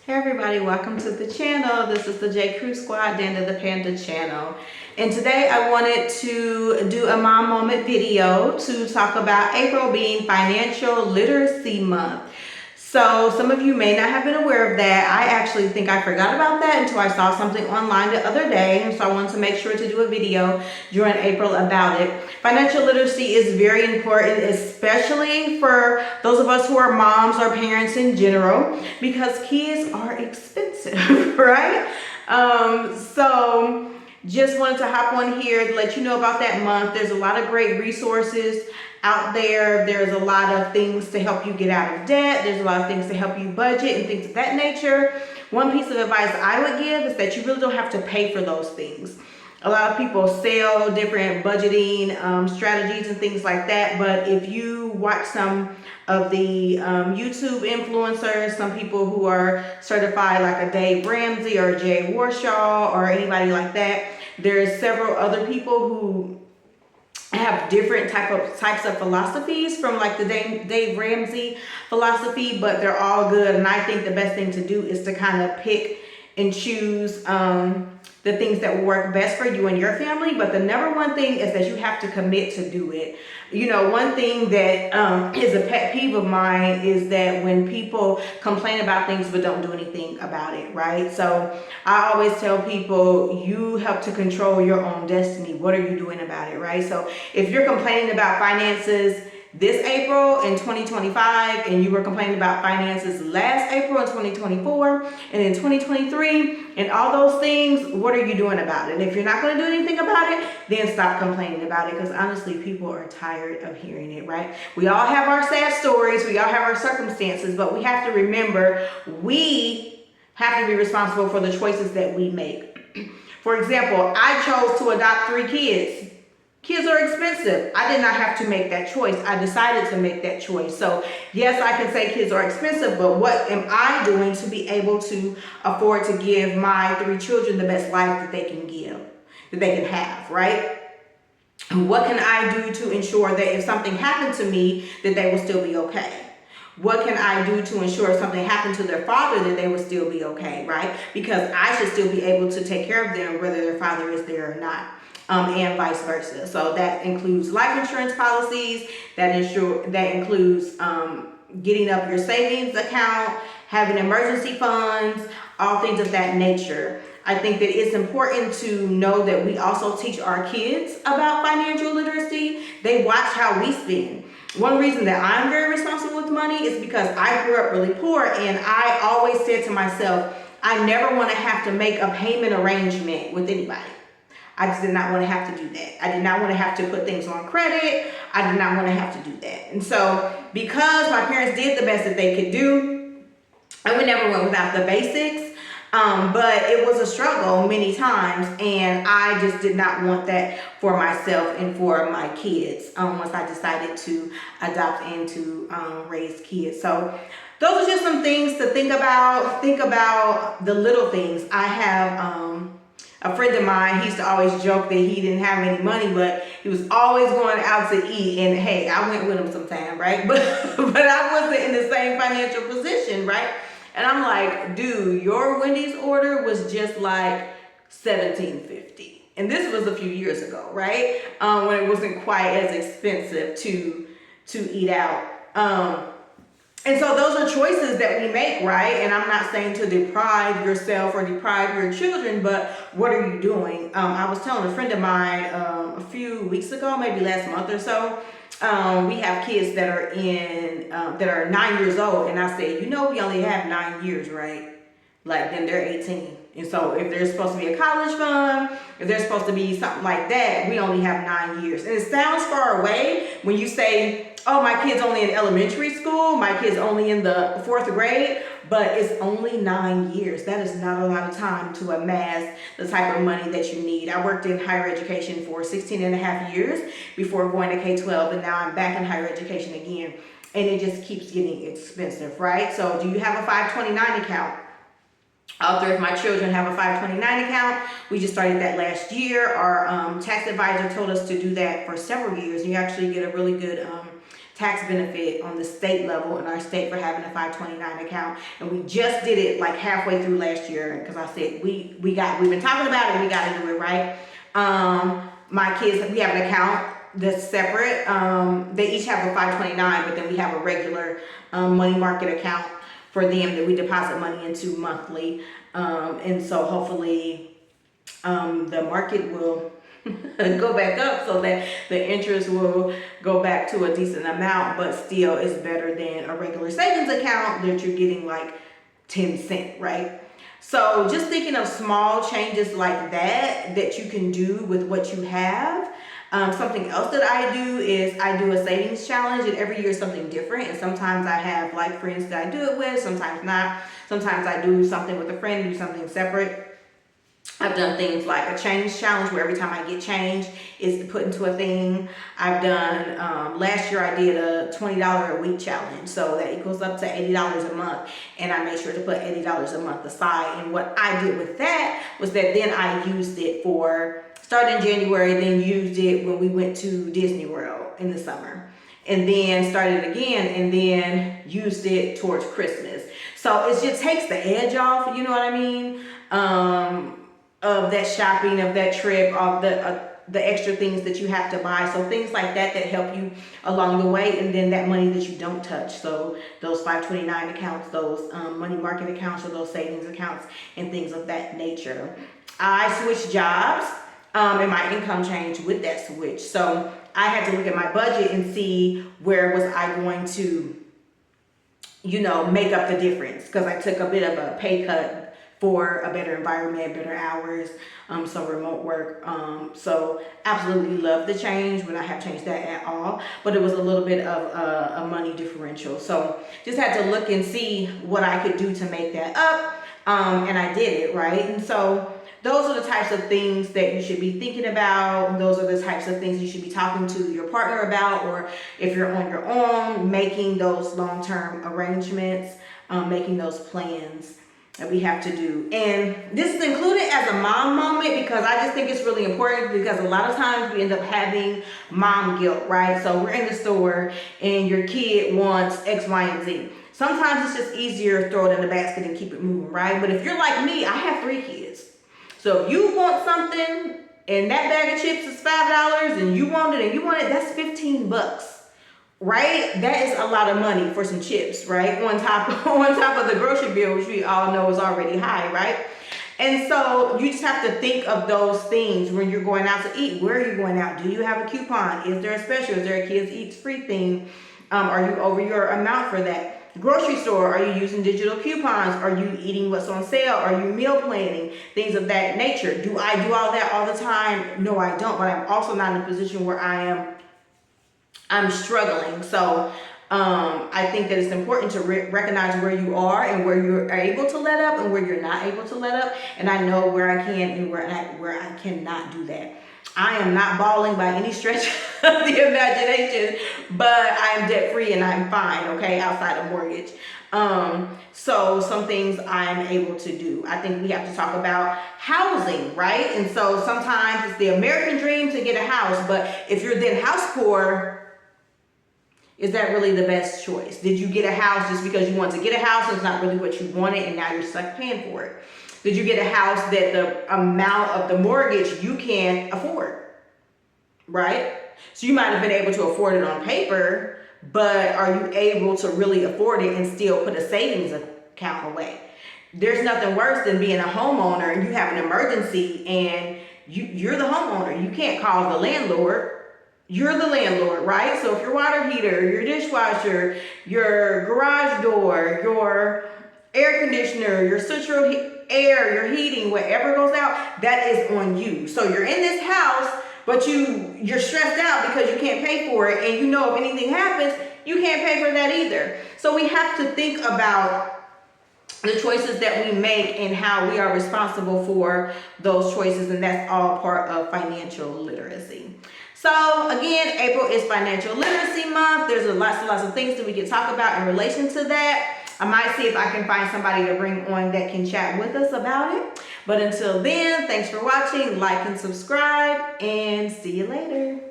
Hey everybody, welcome to the channel. This is the J Crew Squad, Danda the Panda channel. And today I wanted to do a mom moment video to talk about April being Financial Literacy Month. So some of you may not have been aware of that. I actually think I forgot about that until I saw something online the other day. And so I wanted to make sure to do a video during April about it. Financial literacy is very important, especially for those of us who are moms or parents in general, because kids are expensive, right? So just wanted to hop on here to let you know about that month. There's a lot of great resources out there. There's a lot of things to help you get out of debt. There's a lot of things to help you budget and things of that nature. One piece of advice I would give is that you really don't have to pay for those things. A lot of people sell different budgeting strategies and things like that, but if you watch some of the YouTube influencers, some people who are certified like a Dave Ramsey or Jay Warshaw or anybody like that, there's several other people who have different types of philosophies from like the Dave Ramsey philosophy, but they're all good. And I think the best thing to do is to kind of pick and choose the things that will work best for you and your family. But the number one thing is that you have to commit to do it. You know, one thing that is a pet peeve of mine is that when people complain about things but don't do anything about it, right? So I always tell people, you help to control your own destiny. What are you doing about it, right? So if you're complaining about finances this April in 2025 and you were complaining about finances last April in 2024 and in 2023 and all those things, what are you doing about it? And if you're not going to do anything about it, then stop complaining about it, because honestly people are tired of hearing it, right? We all have our sad stories, we all have our circumstances, but we have to remember we have to be responsible for the choices that we make. For example, I chose to adopt 3 kids. Kids are expensive. I did not have to make that choice. I decided to make that choice. So yes, I can say kids are expensive, but what am I doing to be able to afford to give my 3 children the best life that they can give, that they can have, right? What can I do to ensure that if something happened to me, that they will still be okay? What can I do to ensure if something happened to their father, that they would still be okay, right? Because I should still be able to take care of them whether their father is there or not. And vice versa. So that includes life insurance policies, that includes getting up your savings account, having emergency funds, all things of that nature. I think that it's important to know that we also teach our kids about financial literacy. They watch how we spend. One reason that I'm very responsible with money is because I grew up really poor, and I always said to myself, I never want to have to make a payment arrangement with anybody. I just did not want to have to do that. I did not want to have to put things on credit. I did not want to have to do that. And so because my parents did the best that they could do, and we never went without the basics, but it was a struggle many times, and I just did not want that for myself and for my kids once I decided to adopt and to raise kids. So those are just some things to think about. Think about the little things. I have a friend of mine, he used to always joke that he didn't have any money, but he was always going out to eat. And hey, I went with him sometime, right? But I wasn't in the same financial position, right? And I'm like, dude, your Wendy's order was just like $17.50. And this was a few years ago, right? When it wasn't quite as expensive to eat out. And so those are choices that we make, right? And I'm not saying to deprive yourself or deprive your children, but what are you doing? I was telling a friend of mine a few weeks ago, maybe last month or so, we have kids that are 9 years old, and I said, you know, we only have 9 years, right? Like, then they're 18. And so if there's supposed to be a college fund, if there's supposed to be something like that, we only have 9 years. And it sounds far away when you say, oh, my kid's only in elementary school, my kid's only in the 4th grade, but it's only 9 years. That is not a lot of time to amass the type of money that you need. I worked in higher education for 16 and a half years before going to K-12, and now I'm back in higher education again. And it just keeps getting expensive, right? So do you have a 529 account? All 3 of my children have a 529 account. We just started that last year. Our tax advisor told us to do that for several years. You actually get a really good tax benefit on the state level in our state for having a 529 account, and we just did it like halfway through last year because I said we've been talking about it, we got to do it right. My kids, we have an account that's separate. They each have a 529, but then we have a regular money market account for them that we deposit money into monthly, and so hopefully the market will go back up so that the interest will go back to a decent amount, but still it's better than a regular savings account that you're getting like 10 cents, right? So just thinking of small changes like that you can do with what you have. Something else that I do is I do a savings challenge, and every year is something different. And sometimes I have like friends that I do it with, sometimes not. Sometimes I do something with a friend, do something separate. I've done things like a change challenge where every time I get change is put into a thing. I've done, last year I did a $20 a week challenge. So that equals up to $80 a month. And I made sure to put $80 a month aside. And what I did with that was that then I used it for, started in January, then used it when we went to Disney World in the summer. And then started again and then used it towards Christmas. So it just takes the edge off, you know what I mean? Of that shopping, of that trip, of the extra things that you have to buy. So things like that help you along the way, and then that money that you don't touch. So those 529 accounts, those money market accounts, or those savings accounts, and things of that nature. I switched jobs, and my income changed with that switch. So I had to look at my budget and see where was I going to, you know, make up the difference, because I took a bit of a pay cut for a better environment, better hours, some remote work. So absolutely love the change, but I have changed that at all. But it was a little bit of a money differential. So just had to look and see what I could do to make that up. And I did it, right? And so those are the types of things that you should be thinking about. Those are the types of things you should be talking to your partner about, or if you're on your own, making those long-term arrangements, making those plans that we have to do. And this is included as a mom moment because I just think it's really important, because a lot of times we end up having mom guilt, right? So we're in the store and your kid wants X, Y, and Z. Sometimes it's just easier to throw it in the basket and keep it moving, right? But if you're like me, I have 3 kids. So if you want something and that bag of chips is $5 and you want it, that's $15. Right? That is a lot of money for some chips, right? On top of the grocery bill, which we all know is already high, right? And so you just have to think of those things when you're going out to eat. Where are you going out? Do you have a coupon? Is there a special? Is there a kids eats free thing? Are you over your amount for that? Grocery store, are you using digital coupons? Are you eating what's on sale? Are you meal planning? Things of that nature. Do I do all that all the time? No, I don't. But I'm also not in a position where I'm struggling. So I think that it's important to recognize where you are and where you're able to let up and where you're not able to let up. And I know where I can and where I cannot do that. I am not balling by any stretch of the imagination, but I am debt free and I'm fine, okay, outside of mortgage. So some things I'm able to do. I think we have to talk about housing, right? And so sometimes it's the American dream to get a house, but if you're then house poor, is that really the best choice? Did you get a house just because you want to get a house and it's not really what you wanted and now you're stuck paying for it? Did you get a house that the amount of the mortgage you can't afford, right? So you might have been able to afford it on paper, but are you able to really afford it and still put a savings account away? There's nothing worse than being a homeowner and you have an emergency and you're the homeowner. You can't call the landlord. You're the landlord, right? So if your water heater, your dishwasher, your garage door, your air conditioner, your central air, your heating, whatever goes out, that is on you. So you're in this house, but you're stressed out because you can't pay for it, and you know if anything happens, you can't pay for that either. So we have to think about the choices that we make and how we are responsible for those choices, and that's all part of financial literacy. So again, April is Financial Literacy Month. There's lots and lots of things that we can talk about in relation to that. I might see if I can find somebody to bring on that can chat with us about it. But until then, thanks for watching, like and subscribe, and see you later.